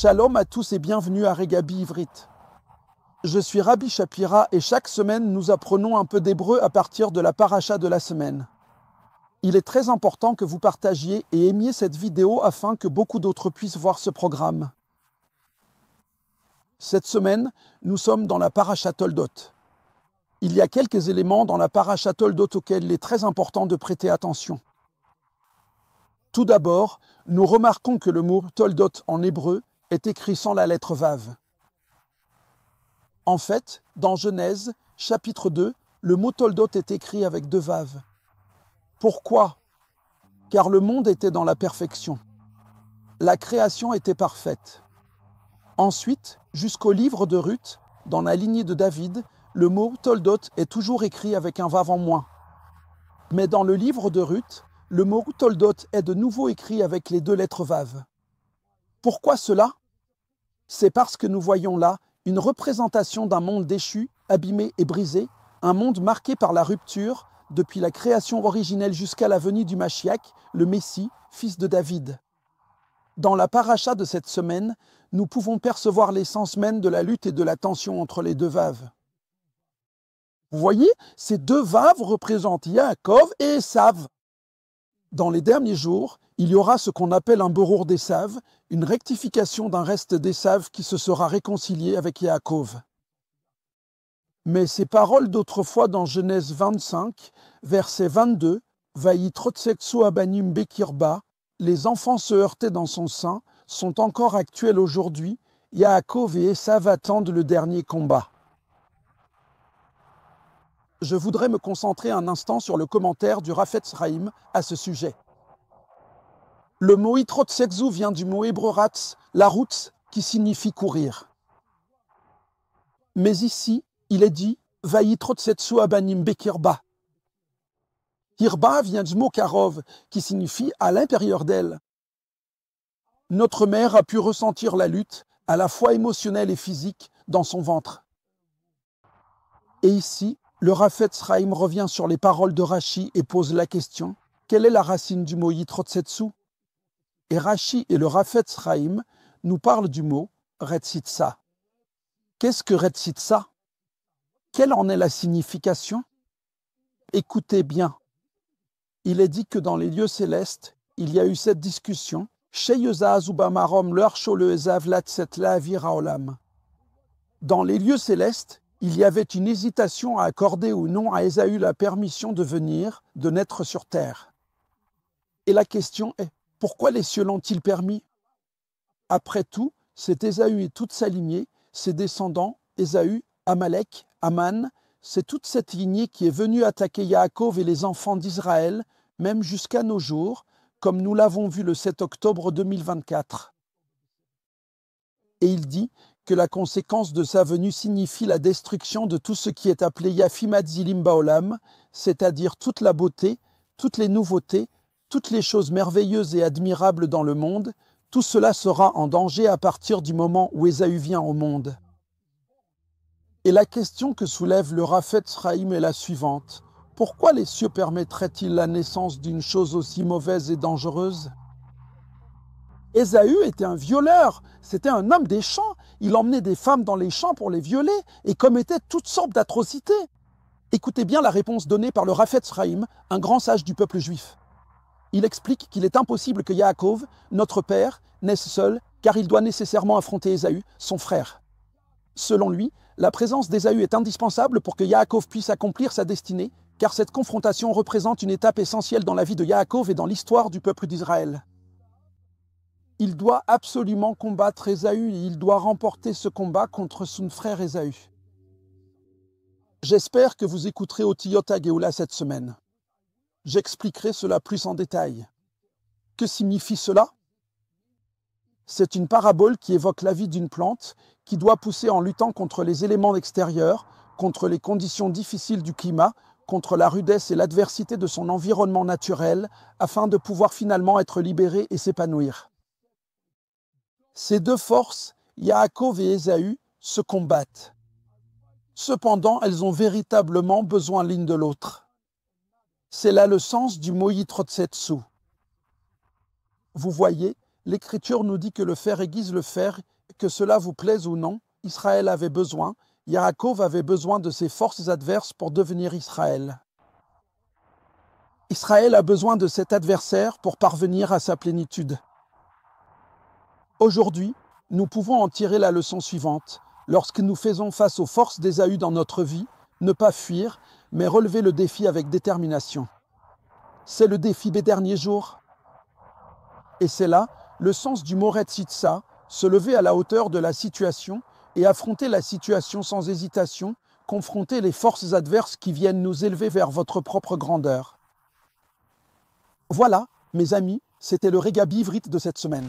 Shalom à tous et bienvenue à Regabi Ivrit. Je suis Rabbi Shapira et chaque semaine nous apprenons un peu d'hébreu à partir de la paracha de la semaine. Il est très important que vous partagiez et aimiez cette vidéo afin que beaucoup d'autres puissent voir ce programme. Cette semaine, nous sommes dans la paracha Toldot. Il y a quelques éléments dans la paracha Toldot auxquels il est très important de prêter attention. Tout d'abord, nous remarquons que le mot Toldot en hébreu est écrit sans la lettre Vav. En fait, dans Genèse, chapitre 2, le mot Toldot est écrit avec 2 Vav. Pourquoi ? Car le monde était dans la perfection. La création était parfaite. Ensuite, jusqu'au livre de Ruth, dans la lignée de David, le mot Toldot est toujours écrit avec un Vav en moins. Mais dans le livre de Ruth, le mot Toldot est de nouveau écrit avec les 2 lettres Vav. Pourquoi cela ? C'est parce que nous voyons là une représentation d'un monde déchu, abîmé et brisé, un monde marqué par la rupture, depuis la création originelle jusqu'à la venue du Mashiach, le Messie, fils de David. Dans la paracha de cette semaine, nous pouvons percevoir l'essence même de la lutte et de la tension entre les 2 Vav. Vous voyez, ces 2 Vav représentent Yaakov et Esav. Dans les derniers jours, il y aura ce qu'on appelle un berour d'Esav, une rectification d'un reste d'Esav qui se sera réconcilié avec Yaakov. Mais ces paroles d'autrefois dans Genèse 25, verset 22, Vayi trotsetsu abanim bekirba, les enfants se heurtaient dans son sein, sont encore actuelles aujourd'hui. Yaakov et Esav attendent le dernier combat. Je voudrais me concentrer un instant sur le commentaire du Rafetz Chaim à ce sujet. Le mot itrotsekzu vient du mot hébreu ratz, la route, qui signifie courir. Mais ici, il est dit Vayi trotsetsu abanim bekirba. Hirba vient du mot karov, qui signifie à l'intérieur d'elle. Notre mère a pu ressentir la lutte, à la fois émotionnelle et physique, dans son ventre. Et ici, le Rafetz Chaim revient sur les paroles de Rashi et pose la question « Quelle est la racine du mot yitrotsetsu » Et Rashi et le Rafetz Chaim nous parlent du mot « retzitsa ». Qu'est-ce que retzitsa ? Quelle en est la signification ? Écoutez bien. Il est dit que dans les lieux célestes, il y a eu cette discussion « Sheyezaz ubamarom le'arsho le'ezav latset la'avir ha'olam ». Dans les lieux célestes, il y avait une hésitation à accorder ou non à Ésaü la permission de venir, de naître sur terre. Et la question est, pourquoi les cieux l'ont-ils permis ? Après tout, c'est Ésaü et toute sa lignée, ses descendants, Ésaü, Amalek, Aman, c'est toute cette lignée qui est venue attaquer Yaakov et les enfants d'Israël, même jusqu'à nos jours, comme nous l'avons vu le 7 octobre 2024. Et il dit que la conséquence de sa venue signifie la destruction de tout ce qui est appelé Yafimat Zilim Baolam, c'est-à-dire toute la beauté, toutes les nouveautés, toutes les choses merveilleuses et admirables dans le monde, tout cela sera en danger à partir du moment où Ésaü vient au monde. Et la question que soulève le Rafetz Chaim est la suivante. Pourquoi les cieux permettraient-ils la naissance d'une chose aussi mauvaise et dangereuse ? Ésaü était un violeur, c'était un homme des champs, il emmenait des femmes dans les champs pour les violer et commettait toutes sortes d'atrocités. Écoutez bien la réponse donnée par le Rafetz Chaim, un grand sage du peuple juif. Il explique qu'il est impossible que Yaakov, notre père, naisse seul, car il doit nécessairement affronter Ésaü, son frère. Selon lui, la présence d'Ésaü est indispensable pour que Yaakov puisse accomplir sa destinée, car cette confrontation représente une étape essentielle dans la vie de Yaakov et dans l'histoire du peuple d'Israël. Il doit absolument combattre Ésaü et il doit remporter ce combat contre son frère Ésaü. J'espère que vous écouterez Otiyot HaGeoula cette semaine. J'expliquerai cela plus en détail. Que signifie cela ? C'est une parabole qui évoque la vie d'une plante qui doit pousser en luttant contre les éléments extérieurs, contre les conditions difficiles du climat, contre la rudesse et l'adversité de son environnement naturel, afin de pouvoir finalement être libérée et s'épanouir. Ces 2 forces, Yaakov et Ésaü, se combattent. Cependant, elles ont véritablement besoin l'une de l'autre. C'est là le sens du mot yitrotsetsu. Vous voyez, l'Écriture nous dit que le fer aiguise le fer, que cela vous plaise ou non, Israël avait besoin, Yaakov avait besoin de ses forces adverses pour devenir Israël. Israël a besoin de cet adversaire pour parvenir à sa plénitude. Aujourd'hui, nous pouvons en tirer la leçon suivante. Lorsque nous faisons face aux forces d'Ésaü dans notre vie, ne pas fuir, mais relever le défi avec détermination. C'est le défi des derniers jours. Et c'est là le sens du mot Retzitsa, se lever à la hauteur de la situation et affronter la situation sans hésitation, confronter les forces adverses qui viennent nous élever vers votre propre grandeur. Voilà, mes amis, c'était le Régabi Ivrit de cette semaine.